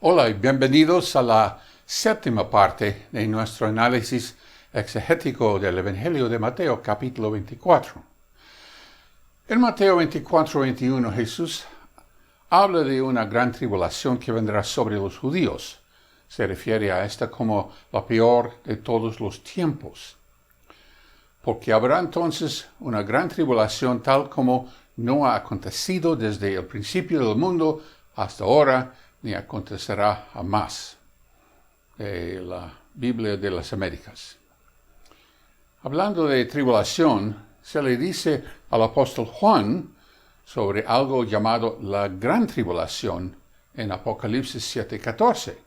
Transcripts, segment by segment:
Hola y bienvenidos a la séptima parte de nuestro análisis exegético del Evangelio de Mateo, capítulo 24. En Mateo 24:21 Jesús habla de una gran tribulación que vendrá sobre los judíos. Se refiere a esta como la peor de todos los tiempos. Porque habrá entonces una gran tribulación tal como no ha acontecido desde el principio del mundo hasta ahora, ni acontecerá jamás. De la Biblia de las Américas. Hablando de tribulación, se le dice al apóstol Juan sobre algo llamado la gran tribulación en Apocalipsis 7:14.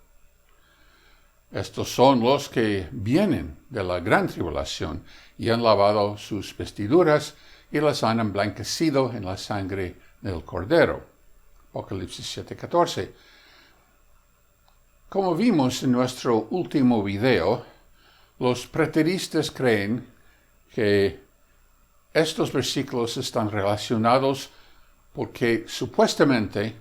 Estos son los que vienen de la gran tribulación y han lavado sus vestiduras y las han emblanquecido en la sangre del Cordero. Apocalipsis 7:14. Como vimos en nuestro último video, los preteristas creen que estos versículos están relacionados porque supuestamente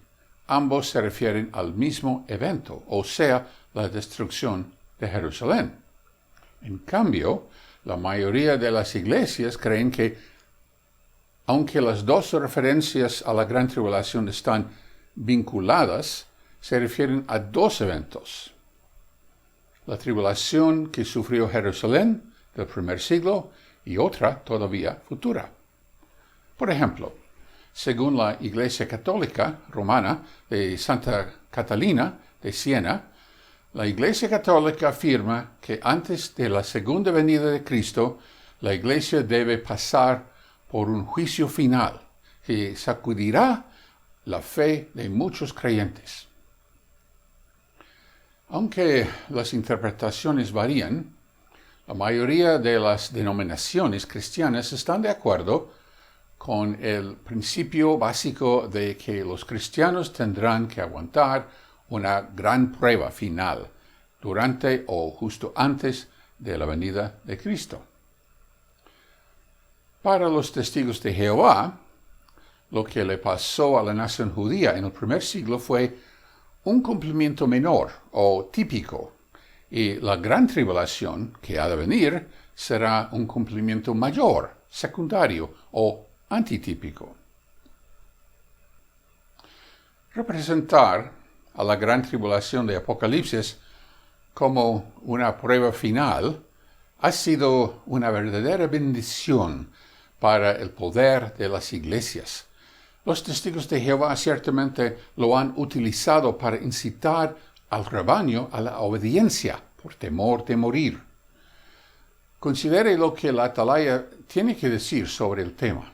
ambos se refieren al mismo evento, o sea, la destrucción de Jerusalén. En cambio, la mayoría de las iglesias creen que, aunque las dos referencias a la gran tribulación están vinculadas, se refieren a dos eventos. La tribulación que sufrió Jerusalén del primer siglo y otra todavía futura. Por ejemplo, según la Iglesia Católica Romana de Santa Catalina de Siena, la Iglesia Católica afirma que antes de la segunda venida de Cristo, la Iglesia debe pasar por un juicio final que sacudirá la fe de muchos creyentes. Aunque las interpretaciones varían, la mayoría de las denominaciones cristianas están de acuerdo con el principio básico de que los cristianos tendrán que aguantar una gran prueba final durante o justo antes de la venida de Cristo. Para los testigos de Jehová, lo que le pasó a la nación judía en el primer siglo fue un cumplimiento menor o típico, y la gran tribulación que ha de venir será un cumplimiento mayor, secundario o antitípico. Representar a la gran tribulación de Apocalipsis como una prueba final ha sido una verdadera bendición para el poder de las iglesias. Los testigos de Jehová ciertamente lo han utilizado para incitar al rebaño a la obediencia por temor de morir. Considere lo que la Atalaya tiene que decir sobre el tema.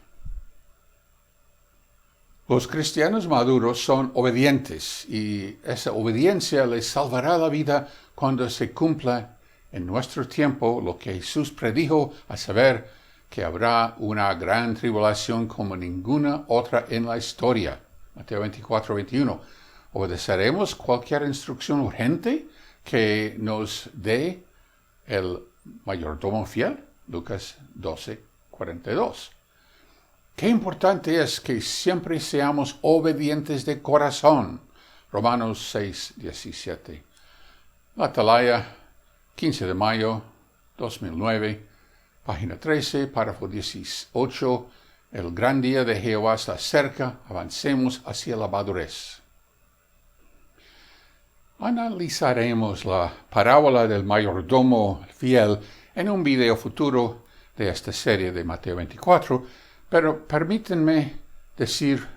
Los cristianos maduros son obedientes y esa obediencia les salvará la vida cuando se cumpla en nuestro tiempo lo que Jesús predijo, a saber, que habrá una gran tribulación como ninguna otra en la historia. Mateo 24:21. Obedeceremos cualquier instrucción urgente que nos dé el mayordomo fiel. Lucas 12:42. Qué importante es que siempre seamos obedientes de corazón. Romanos 6:17. La Atalaya, 15 de mayo 2009. Página 13, párrafo 18, el gran día de Jehová está cerca, avancemos hacia la madurez. Analizaremos la parábola del mayordomo fiel en un video futuro de esta serie de Mateo 24, pero permítanme decir,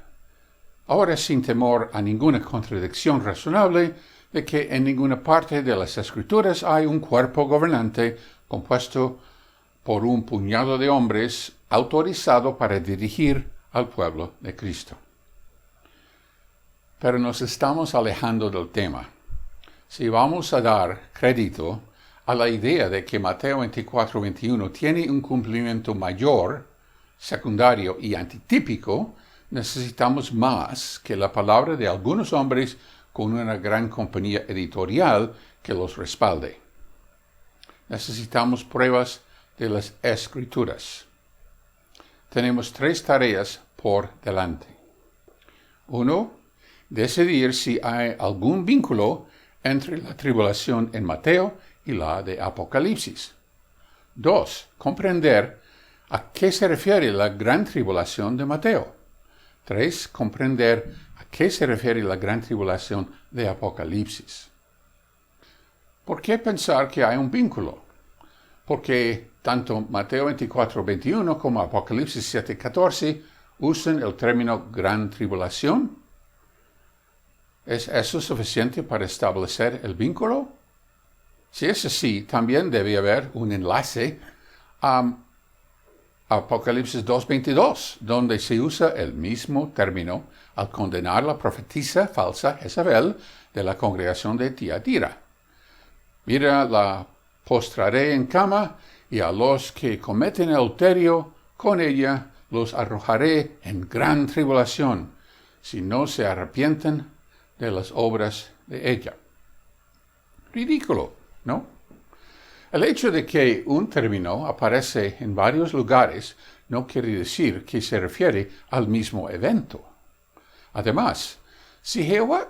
ahora sin temor a ninguna contradicción razonable, de que en ninguna parte de las Escrituras hay un cuerpo gobernante compuesto por un puñado de hombres autorizado para dirigir al pueblo de Cristo. Pero nos estamos alejando del tema. Si vamos a dar crédito a la idea de que Mateo 24:21 tiene un cumplimiento mayor, secundario y antitípico, necesitamos más que la palabra de algunos hombres con una gran compañía editorial que los respalde. Necesitamos pruebas de las Escrituras. Tenemos 3 tareas por delante. 1. Decidir si hay algún vínculo entre la tribulación en Mateo y la de Apocalipsis. 2. Comprender a qué se refiere la gran tribulación de Mateo. 3. Comprender a qué se refiere la gran tribulación de Apocalipsis. ¿Por qué pensar que hay un vínculo? Porque tanto Mateo 24:21 como Apocalipsis 7:14 usan el término gran tribulación. ¿Es eso suficiente para establecer el vínculo? Si es así, también debe haber un enlace a Apocalipsis 2:22, donde se usa el mismo término al condenar la profetisa falsa Jezabel de la congregación de Tiatira. Mira, la postraré en cama, y a los que cometen adulterio con ella los arrojaré en gran tribulación, si no se arrepienten de las obras de ella. Ridículo, ¿no? El hecho de que un término aparece en varios lugares no quiere decir que se refiere al mismo evento. Además, si Jehová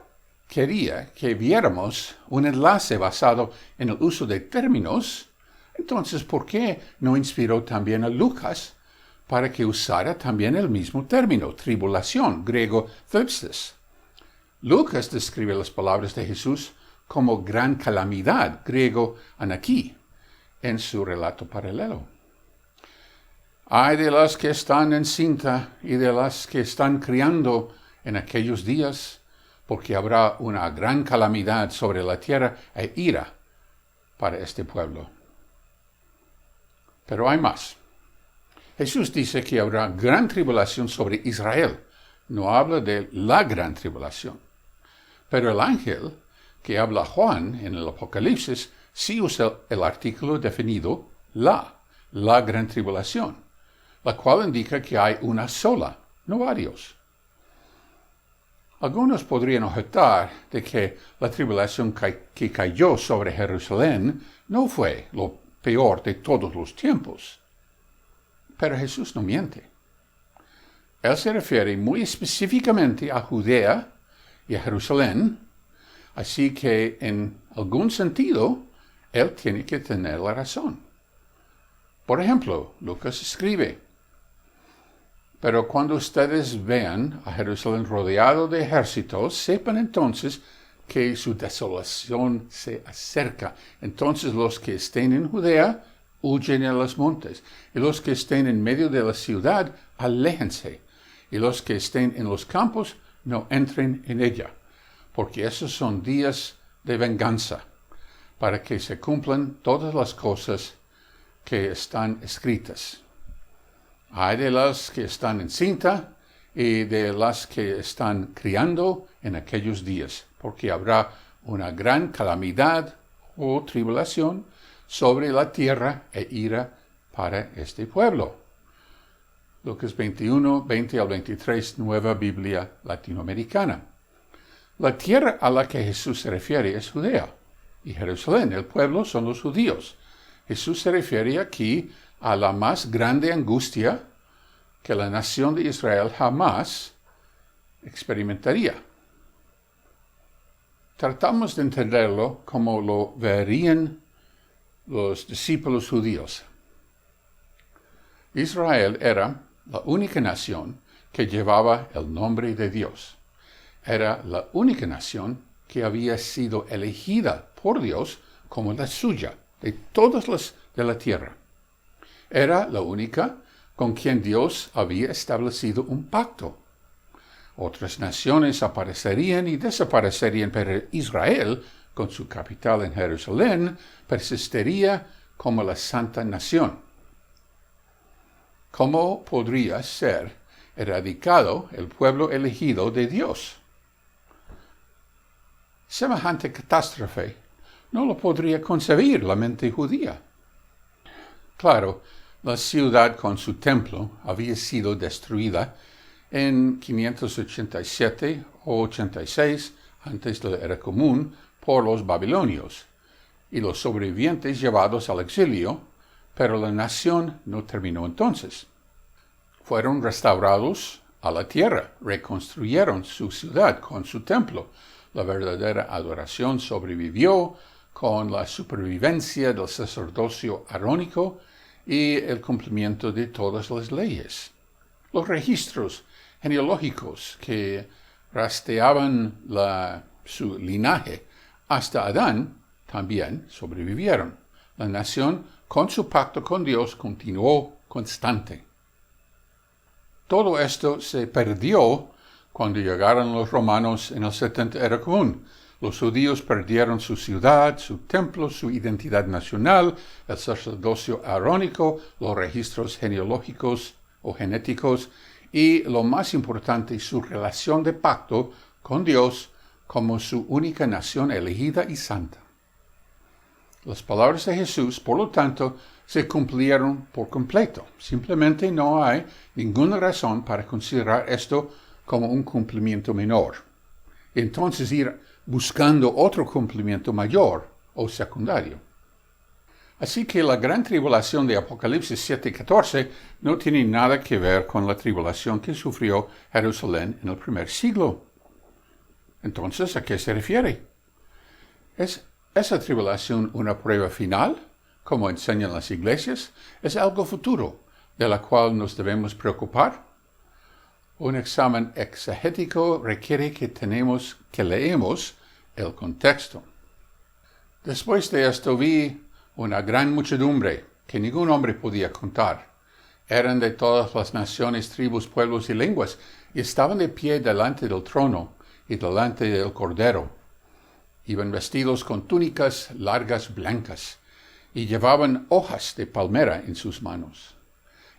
quería que viéramos un enlace basado en el uso de términos, entonces ¿por qué no inspiró también a Lucas para que usara también el mismo término, tribulación, griego thlipsis? Lucas describe las palabras de Jesús como gran calamidad, griego anarquí, en su relato paralelo. Ay de las que están encinta y de las que están criando en aquellos días, porque habrá una gran calamidad sobre la tierra e ira para este pueblo. Pero hay más. Jesús dice que habrá gran tribulación sobre Israel. No habla de la gran tribulación. Pero el ángel que habla Juan en el Apocalipsis sí usa el artículo definido la gran tribulación, la cual indica que hay una sola, no varios. Algunos podrían objetar de que la tribulación que cayó sobre Jerusalén no fue lo peor de todos los tiempos. Pero Jesús no miente. Él se refiere muy específicamente a Judea y a Jerusalén, así que en algún sentido él tiene que tener la razón. Por ejemplo, Lucas escribe: pero cuando ustedes vean a Jerusalén rodeado de ejércitos, sepan entonces que su desolación se acerca. Entonces los que estén en Judea, huyen a los montes, y los que estén en medio de la ciudad, aléjense, y los que estén en los campos, no entren en ella, porque esos son días de venganza, para que se cumplan todas las cosas que están escritas. Hay de las que están encinta y de las que están criando en aquellos días, porque habrá una gran calamidad o tribulación sobre la tierra e ira para este pueblo. Lucas 21, 20 al 23, Nueva Biblia Latinoamericana. La tierra a la que Jesús se refiere es Judea, y Jerusalén, el pueblo, son los judíos. Jesús se refiere aquí a la más grande angustia que la nación de Israel jamás experimentaría. Tratamos de entenderlo como lo verían los discípulos judíos. Israel era la única nación que llevaba el nombre de Dios. Era la única nación que había sido elegida por Dios como la suya, de todas las de la tierra. Era la única con quien Dios había establecido un pacto. Otras naciones aparecerían y desaparecerían, pero Israel, con su capital en Jerusalén, persistiría como la santa nación. ¿Cómo podría ser erradicado el pueblo elegido de Dios? Semejante catástrofe no lo podría concebir la mente judía. Claro, la ciudad con su templo había sido destruida en 587 o 86 antes de la era común por los babilonios, y los sobrevivientes llevados al exilio, pero la nación no terminó entonces. Fueron restaurados a la tierra, reconstruyeron su ciudad con su templo, La verdadera adoración sobrevivió con la supervivencia del sacerdocio arónico y el cumplimiento de todas las leyes. Los registros genealógicos que rastreaban su linaje hasta Adán también sobrevivieron. La nación, con su pacto con Dios, continuó constante. Todo esto se perdió cuando llegaron los romanos en el 70 era común. Los judíos perdieron su ciudad, su templo, su identidad nacional, el sacerdocio arónico, los registros genealógicos o genéticos y, lo más importante, su relación de pacto con Dios como su única nación elegida y santa. Las palabras de Jesús, por lo tanto, se cumplieron por completo. Simplemente no hay ninguna razón para considerar esto como un cumplimiento menor. Entonces ir buscando otro cumplimiento mayor o secundario. Así que la gran tribulación de Apocalipsis 7:14 no tiene nada que ver con la tribulación que sufrió Jerusalén en el primer siglo. Entonces, ¿a qué se refiere? ¿Es esa tribulación una prueba final, como enseñan las iglesias? ¿Es algo futuro, de la cual nos debemos preocupar? Un examen exegético requiere que leemos el contexto. Después de esto vi una gran muchedumbre que ningún hombre podía contar. Eran de todas las naciones, tribus, pueblos y lenguas, y estaban de pie delante del trono y delante del Cordero. Iban vestidos con túnicas largas blancas, y llevaban hojas de palmera en sus manos.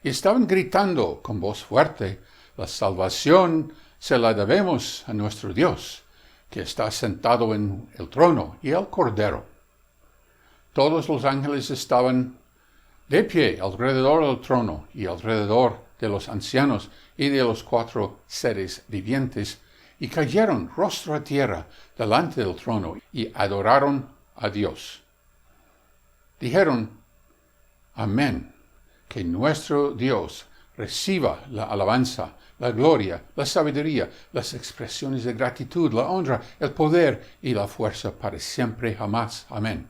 Y estaban gritando con voz fuerte: la salvación se la debemos a nuestro Dios, que está sentado en el trono, y al Cordero. Todos los ángeles estaban de pie alrededor del trono y alrededor de los ancianos y de los 4 seres vivientes, y cayeron rostro a tierra delante del trono y adoraron a Dios. Dijeron: Amén, que nuestro Dios reciba la alabanza, la gloria, la sabiduría, las expresiones de gratitud, la honra, el poder y la fuerza para siempre jamás. Amén.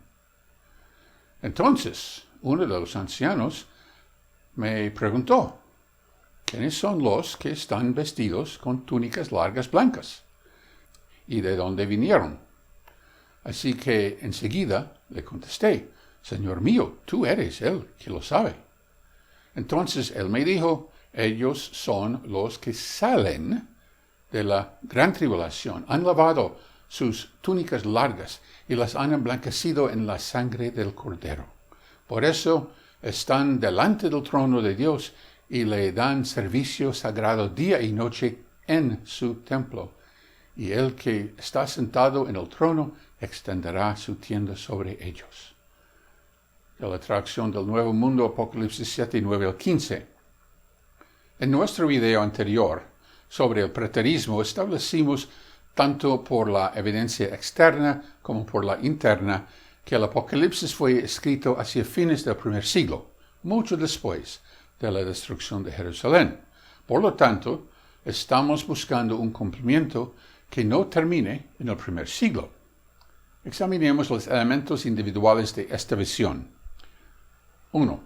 Entonces, uno de los ancianos me preguntó: ¿quiénes son los que están vestidos con túnicas largas blancas? ¿Y de dónde vinieron? Así que enseguida le contesté: Señor mío, tú eres el que lo sabe. Entonces él me dijo: ellos son los que salen de la gran tribulación. Han lavado sus túnicas largas y las han emblanquecido en la sangre del Cordero. Por eso están delante del trono de Dios y le dan servicio sagrado día y noche en su templo. Y el que está sentado en el trono extenderá su tienda sobre ellos. De la traducción del Nuevo Mundo, Apocalipsis 7, 9 al 15. En nuestro video anterior sobre el preterismo establecimos, tanto por la evidencia externa como por la interna, que el Apocalipsis fue escrito hacia fines del primer siglo, mucho después de la destrucción de Jerusalén. Por lo tanto, estamos buscando un cumplimiento que no termine en el primer siglo. Examinemos los elementos individuales de esta visión. 1.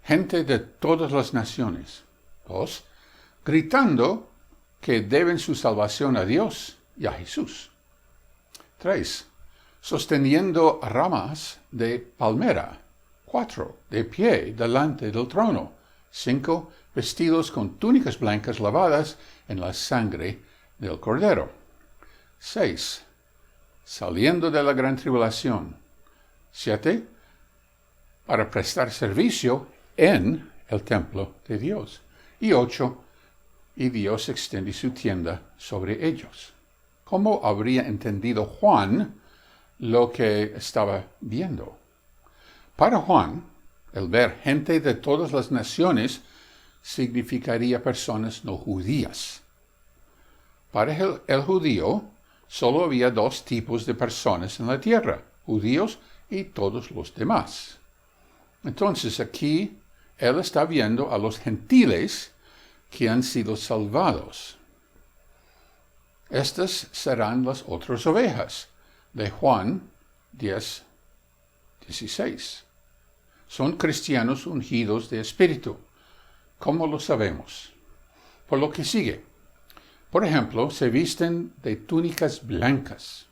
Gente de todas las naciones. 2. Gritando que deben su salvación a Dios y a Jesús. 3. Sosteniendo ramas de palmera. 4. De pie delante del trono. 5. Vestidos con túnicas blancas lavadas en la sangre del Cordero. 6. Saliendo de la gran tribulación. 7. Para prestar servicio en el templo de Dios. Y 8. Y Dios extiende su tienda sobre ellos. ¿Cómo habría entendido Juan lo que estaba viendo? Para Juan, el ver gente de todas las naciones significaría personas no judías. Para el judío, solo había 2 tipos de personas en la tierra: judíos y todos los demás. Entonces aquí él está viendo a los gentiles que han sido salvados. Estas serán las otras ovejas, de Juan 10:16. Son cristianos ungidos de espíritu. ¿Cómo lo sabemos? Por lo que sigue. Por ejemplo, se visten de túnicas blancas.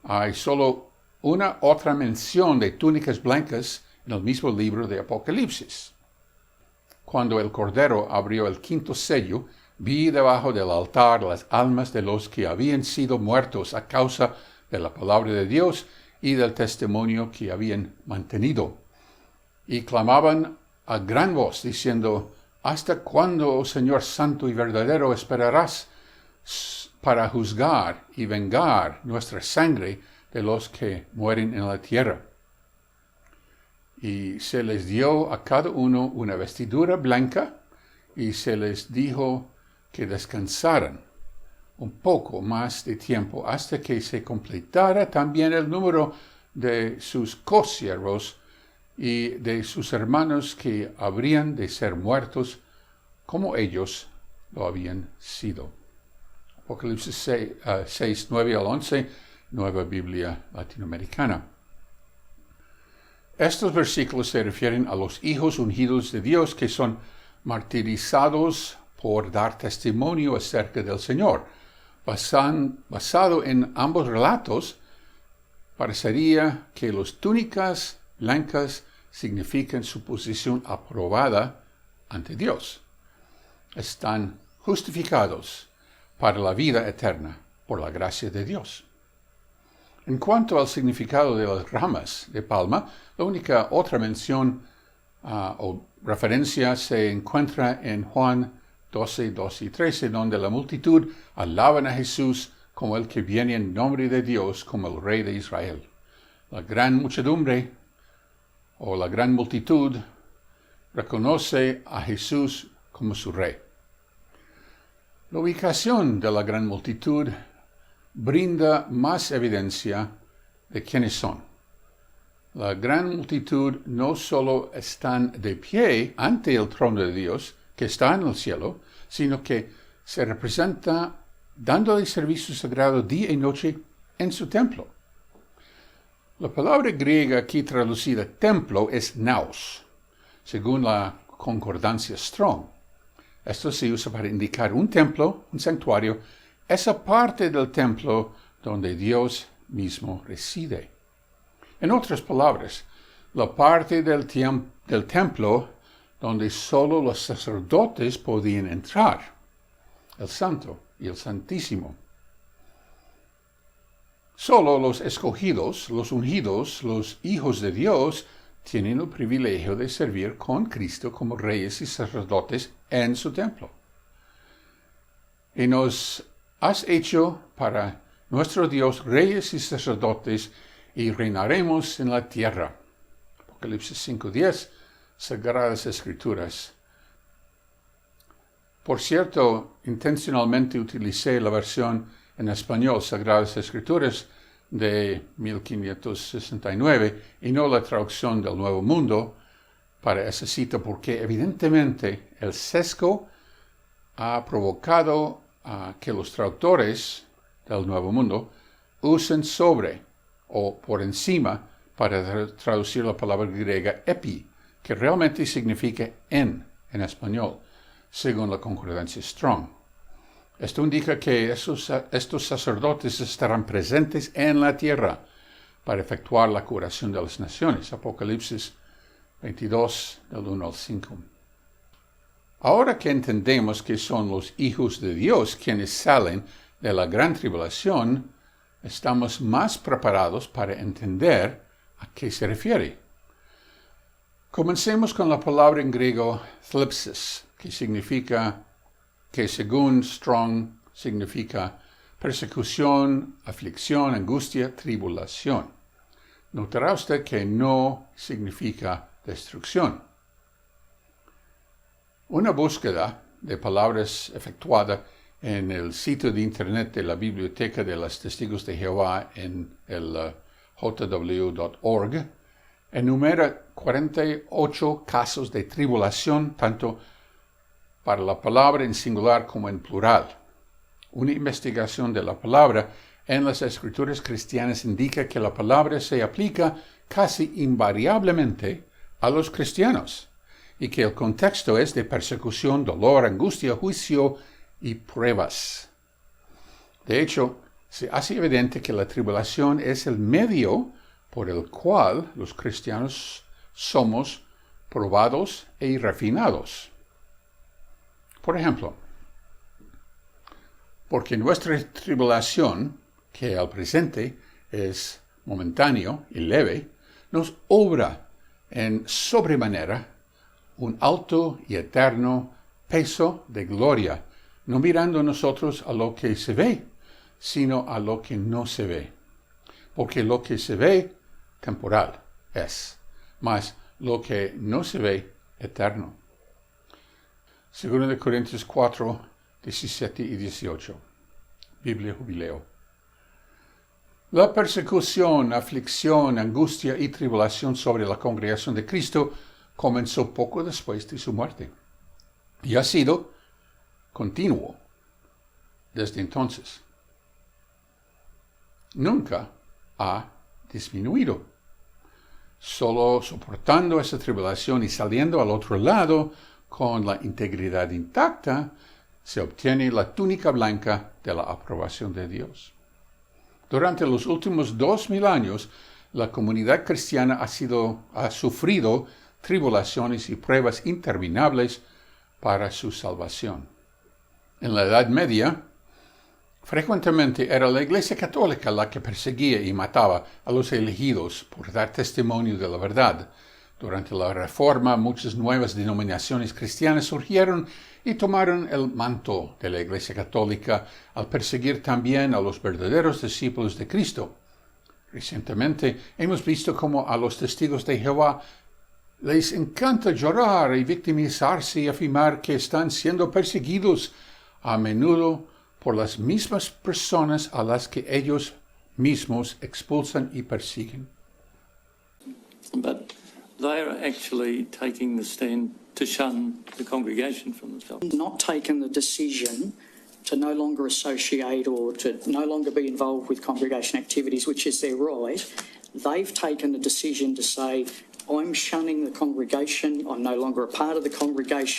Hay solo una otra mención de túnicas blancas en el mismo libro de Apocalipsis. Cuando el Cordero abrió el quinto sello, vi debajo del altar las almas de los que habían sido muertos a causa de la palabra de Dios y del testimonio que habían mantenido. Y clamaban a gran voz, diciendo: ¿Hasta cuándo, oh Señor santo y verdadero, esperarás para juzgar y vengar nuestra sangre de los que mueren en la tierra? Y se les dio a cada uno una vestidura blanca, y se les dijo que descansaran un poco más de tiempo hasta que se completara también el número de sus cosiervos y de sus hermanos que habrían de ser muertos como ellos lo habían sido. Apocalipsis 6, 9 al 11, Nueva Biblia Latinoamericana. Estos versículos se refieren a los hijos ungidos de Dios que son martirizados por dar testimonio acerca del Señor. Basado en ambos relatos, parecería que las túnicas blancas significan su posición aprobada ante Dios. Están justificados para la vida eterna por la gracia de Dios. En cuanto al significado de las ramas de palma, la única otra mención o referencia se encuentra en Juan 12, 12 y 13, donde la multitud alaban a Jesús como el que viene en nombre de Dios, como el Rey de Israel. La gran muchedumbre o la gran multitud reconoce a Jesús como su Rey. La ubicación de la gran multitud brinda más evidencia de quiénes son. La gran multitud no solo están de pie ante el trono de Dios, que está en el cielo, sino que se representa dándole servicio sagrado día y noche en su templo. La palabra griega aquí traducida templo es naos, según la concordancia Strong. Esto se usa para indicar un templo, un santuario, esa parte del templo donde Dios mismo reside. En otras palabras, la parte del templo donde solo los sacerdotes podían entrar, el Santo y el Santísimo. Solo los escogidos, los ungidos, los hijos de Dios, tienen el privilegio de servir con Cristo como reyes y sacerdotes en su templo. Y nos has hecho para nuestro Dios reyes y sacerdotes, y reinaremos en la tierra. Apocalipsis 5:10, Sagradas Escrituras. Por cierto, intencionalmente utilicé la versión en español, Sagradas Escrituras, de 1569, y no la traducción del Nuevo Mundo para esa cita, porque evidentemente el sesgo ha provocado que los traductores del Nuevo Mundo usen sobre o por encima para traducir la palabra griega epi, que realmente significa en español, según la concordancia Strong. Esto indica que estos sacerdotes estarán presentes en la tierra para efectuar la curación de las naciones. Apocalipsis 22, del 1 al 5. Ahora que entendemos que son los hijos de Dios quienes salen de la gran tribulación, estamos más preparados para entender a qué se refiere. Comencemos con la palabra en griego thlipsis, que según Strong significa persecución, aflicción, angustia, tribulación. Notará usted que no significa destrucción. Una búsqueda de palabras efectuada en el sitio de internet de la Biblioteca de los Testigos de Jehová en el jw.org enumera 48 casos de tribulación, tanto para la palabra en singular como en plural. Una investigación de la palabra en las escrituras cristianas indica que la palabra se aplica casi invariablemente a los cristianos y que el contexto es de persecución, dolor, angustia, juicio y pruebas. De hecho, se hace evidente que la tribulación es el medio por el cual los cristianos somos probados y refinados. Por ejemplo, porque nuestra tribulación, que al presente es momentáneo y leve, nos obra en sobremanera un alto y eterno peso de gloria, no mirando nosotros a lo que se ve, sino a lo que no se ve. Porque lo que se ve, temporal es, mas lo que no se ve, eterno. 2 Corintios 4, 17 y 18. Biblia Jubileo. La persecución, aflicción, angustia y tribulación sobre la congregación de Cristo comenzó poco después de su muerte y ha sido continuo desde entonces. Nunca ha disminuido. Solo soportando esa tribulación y saliendo al otro lado con la integridad intacta, se obtiene la túnica blanca de la aprobación de Dios. Durante los últimos 2000 años, la comunidad cristiana ha sufrido tribulaciones y pruebas interminables para su salvación. En la Edad Media, frecuentemente era la Iglesia Católica la que perseguía y mataba a los elegidos por dar testimonio de la verdad. Durante la Reforma, muchas nuevas denominaciones cristianas surgieron y tomaron el manto de la Iglesia Católica al perseguir también a los verdaderos discípulos de Cristo. Recientemente hemos visto cómo a los testigos de Jehová les encanta llorar y victimizarse y afirmar que están siendo perseguidos, a menudo por las mismas personas a las que ellos mismos expulsan y persiguen. But they are actually taking the stand to shun the congregation from themselves. Not taken the decision to no longer associate or to no longer be involved with congregation activities, which is their right. They've taken the decision to say, I'm shunning the congregation, I'm no longer a part of the congregation.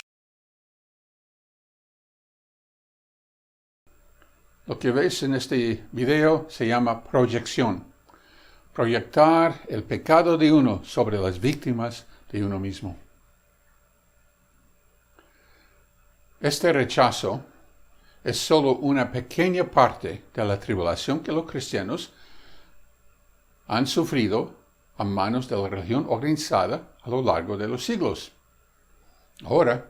Lo que ves en este video se llama proyección. Proyectar el pecado de uno sobre las víctimas de uno mismo. Este rechazo es solo una pequeña parte de la tribulación que los cristianos han sufrido a manos de la religión organizada a lo largo de los siglos. Ahora,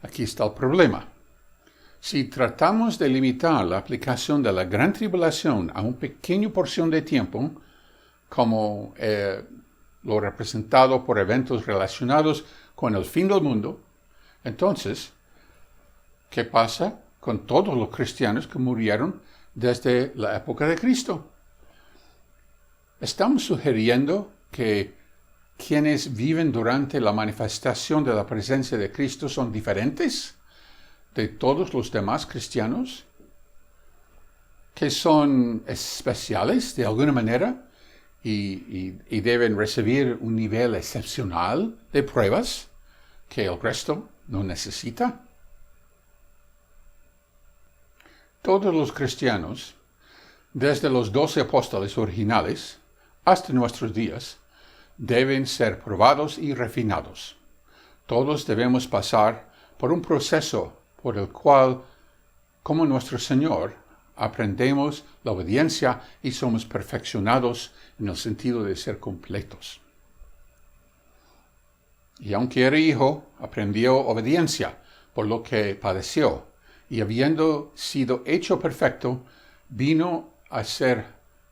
aquí está el problema. Si tratamos de limitar la aplicación de la gran tribulación a una pequeña porción de tiempo, como lo representado por eventos relacionados con el fin del mundo, entonces, ¿qué pasa con todos los cristianos que murieron desde la época de Cristo? ¿Estamos sugiriendo que quienes viven durante la manifestación de la presencia de Cristo son diferentes de todos los demás cristianos? ¿Que son especiales de alguna manera y deben recibir un nivel excepcional de pruebas que el resto no necesita? Todos los cristianos, desde los 12 apóstoles originales hasta nuestros días, deben ser probados y refinados. Todos debemos pasar por un proceso por el cual, como nuestro Señor, aprendemos la obediencia y somos perfeccionados en el sentido de ser completos. Y aunque era hijo, aprendió obediencia por lo que padeció, y habiendo sido hecho perfecto, vino a ser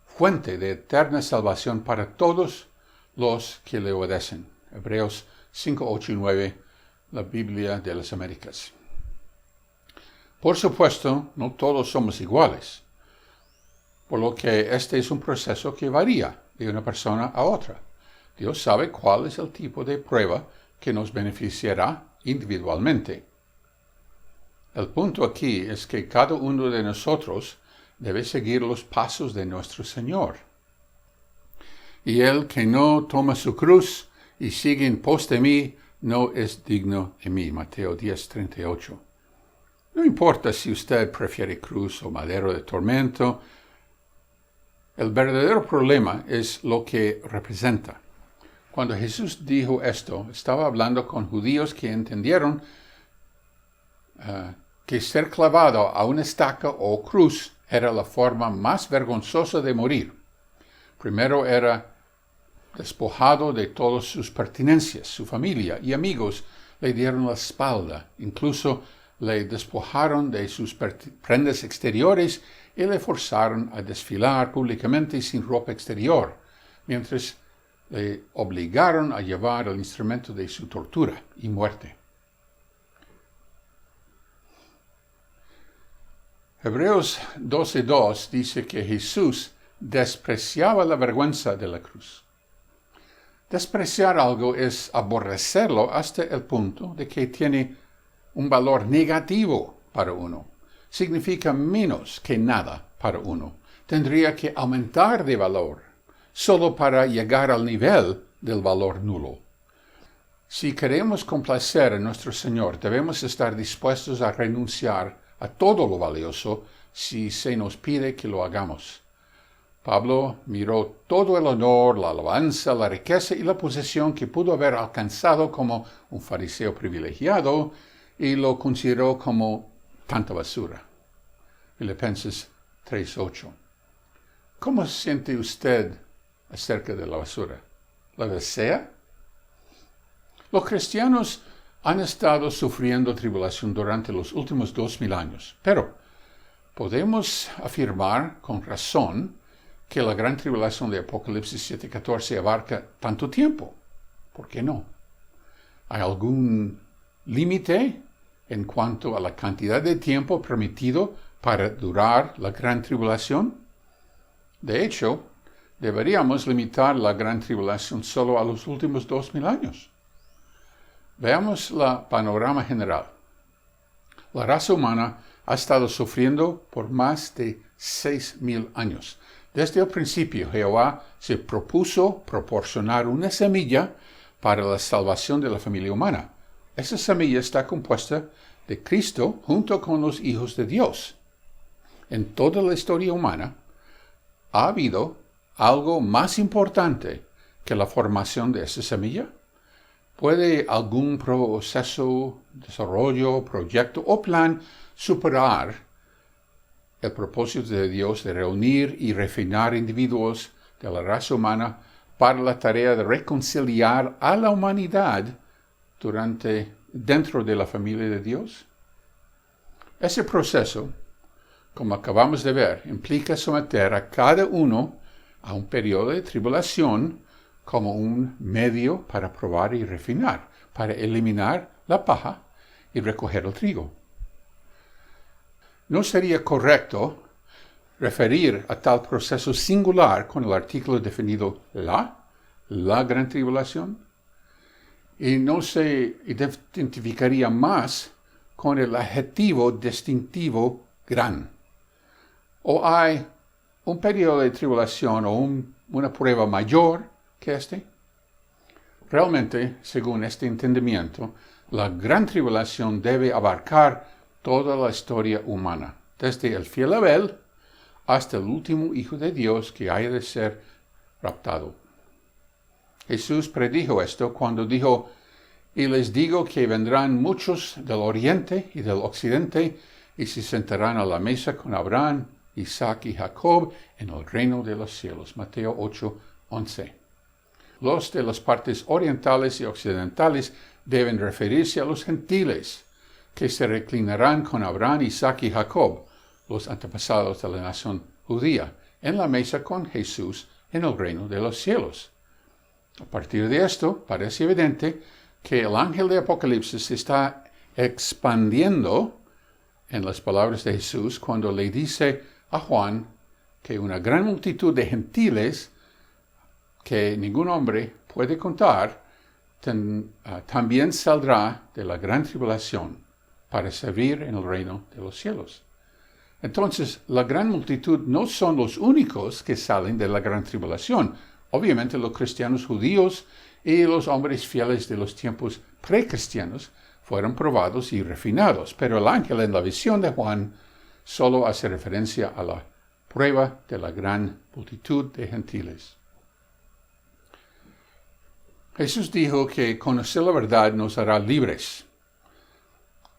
fuente de eterna salvación para todos los que le obedecen. Hebreos 5, 8 y 9, la Biblia de las Américas. Por supuesto, no todos somos iguales, por lo que este es un proceso que varía de una persona a otra. Dios sabe cuál es el tipo de prueba que nos beneficiará individualmente. El punto aquí es que cada uno de nosotros debe seguir los pasos de nuestro Señor. Y el que no toma su cruz y sigue en pos de mí, no es digno de mí. Mateo 10:38. No importa si usted prefiere cruz o madero de tormento, el verdadero problema es lo que representa. Cuando Jesús dijo esto, estaba hablando con judíos que entendieron que ser clavado a una estaca o cruz era la forma más vergonzosa de morir. Primero era despojado de todas sus pertenencias, su familia y amigos le dieron la espalda, incluso le despojaron de sus prendas exteriores y le forzaron a desfilar públicamente sin ropa exterior, mientras le obligaron a llevar el instrumento de su tortura y muerte. Hebreos 12:2 dice que Jesús despreciaba la vergüenza de la cruz. Despreciar algo es aborrecerlo hasta el punto de que tiene un valor negativo para uno. Significa menos que nada para uno. Tendría que aumentar de valor solo para llegar al nivel del valor nulo. Si queremos complacer a nuestro Señor, debemos estar dispuestos a renunciar a todo lo valioso si se nos pide que lo hagamos. Pablo miró todo el honor, la alabanza, la riqueza y la posesión que pudo haber alcanzado como un fariseo privilegiado y lo consideró como tanta basura. Filipenses 3:8. ¿Cómo se siente usted acerca de la basura? ¿La desea? Los cristianos han estado sufriendo tribulación durante los últimos 2000 años, pero podemos afirmar con razón que la gran tribulación de Apocalipsis 7:14 abarca tanto tiempo. ¿Por qué no? ¿Hay algún límite en cuanto a la cantidad de tiempo permitido para durar la gran tribulación? De hecho, deberíamos limitar la gran tribulación solo a los últimos 2000 años. Veamos el panorama general. La raza humana ha estado sufriendo por más de 6000 años. Desde el principio, Jehová se propuso proporcionar una semilla para la salvación de la familia humana. Esa semilla está compuesta de Cristo junto con los hijos de Dios. En toda la historia humana ha habido algo más importante que la formación de esa semilla. ¿Puede algún proceso, desarrollo, proyecto o plan superar el propósito de Dios de reunir y refinar individuos de la raza humana para la tarea de reconciliar a la humanidad dentro de la familia de Dios? Ese proceso, como acabamos de ver, implica someter a cada uno a un periodo de tribulación como un medio para probar y refinar, para eliminar la paja y recoger el trigo. ¿No sería correcto referir a tal proceso singular con el artículo definido la gran tribulación? Y no se identificaría más con el adjetivo distintivo gran. ¿O hay un periodo de tribulación o una prueba mayor que este? Realmente, según este entendimiento, la gran tribulación debe abarcar toda la historia humana, desde el fiel Abel hasta el último Hijo de Dios que haya de ser raptado. Jesús predijo esto cuando dijo: y les digo que vendrán muchos del oriente y del occidente y se sentarán a la mesa con Abraham, Isaac y Jacob en el reino de los cielos. Mateo 8:11. Los de las partes orientales y occidentales deben referirse a los gentiles, que se reclinarán con Abraham, Isaac y Jacob, los antepasados de la nación judía, en la mesa con Jesús en el reino de los cielos. A partir de esto, parece evidente que el ángel de Apocalipsis está expandiendo en las palabras de Jesús cuando le dice a Juan que una gran multitud de gentiles que ningún hombre puede contar también saldrá de la gran tribulación. para servir en el reino de los cielos. Entonces, la gran multitud no son los únicos que salen de la gran tribulación. Obviamente, los cristianos judíos y los hombres fieles de los tiempos precristianos fueron probados y refinados, pero el ángel en la visión de Juan solo hace referencia a la prueba de la gran multitud de gentiles. Jesús dijo que conocer la verdad nos hará libres.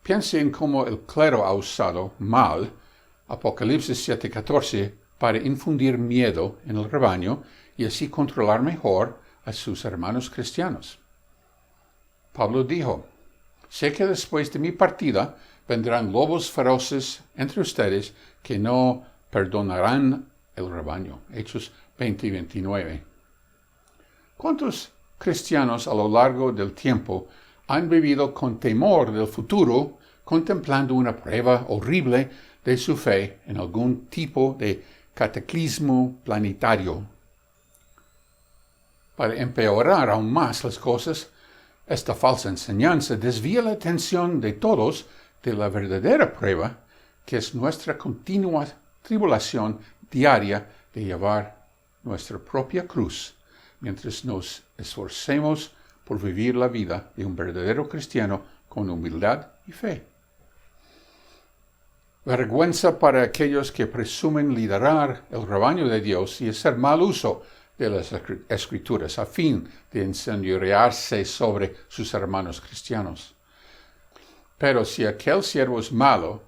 Piense en cómo el clero ha usado mal Apocalipsis 7:14 para infundir miedo en el rebaño y así controlar mejor a sus hermanos cristianos. Pablo dijo, sé que después de mi partida vendrán lobos feroces entre ustedes que no perdonarán el rebaño. Hechos 20:29. ¿Cuántos cristianos a lo largo del tiempo han vivido con temor del futuro, contemplando una prueba horrible de su fe en algún tipo de cataclismo planetario? Para empeorar aún más las cosas, esta falsa enseñanza desvía la atención de todos de la verdadera prueba, que es nuestra continua tribulación diaria de llevar nuestra propia cruz, mientras nos esforcemos por vivir la vida de un verdadero cristiano con humildad y fe. Vergüenza para aquellos que presumen liderar el rebaño de Dios y hacer mal uso de las Escrituras a fin de enseñorearse sobre sus hermanos cristianos. Pero si aquel siervo es malo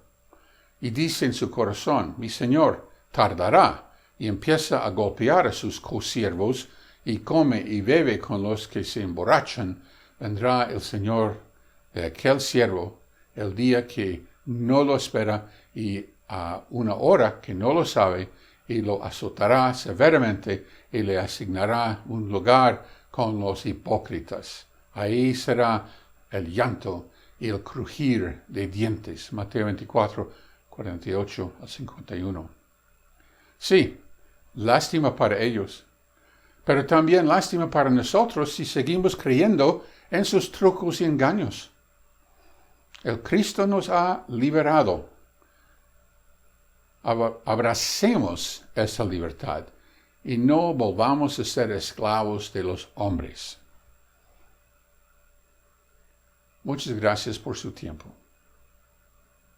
y dice en su corazón, mi Señor tardará, y empieza a golpear a sus consiervos y come y bebe con los que se emborrachan, vendrá el Señor de aquel siervo el día que no lo espera y a una hora que no lo sabe, y lo azotará severamente y le asignará un lugar con los hipócritas. Ahí será el llanto y el crujir de dientes. Mateo 24, 48 al 51. Sí, lástima para ellos, pero también lástima para nosotros si seguimos creyendo en sus trucos y engaños. El Cristo nos ha liberado. Abracemos esa libertad y no volvamos a ser esclavos de los hombres. Muchas gracias por su tiempo.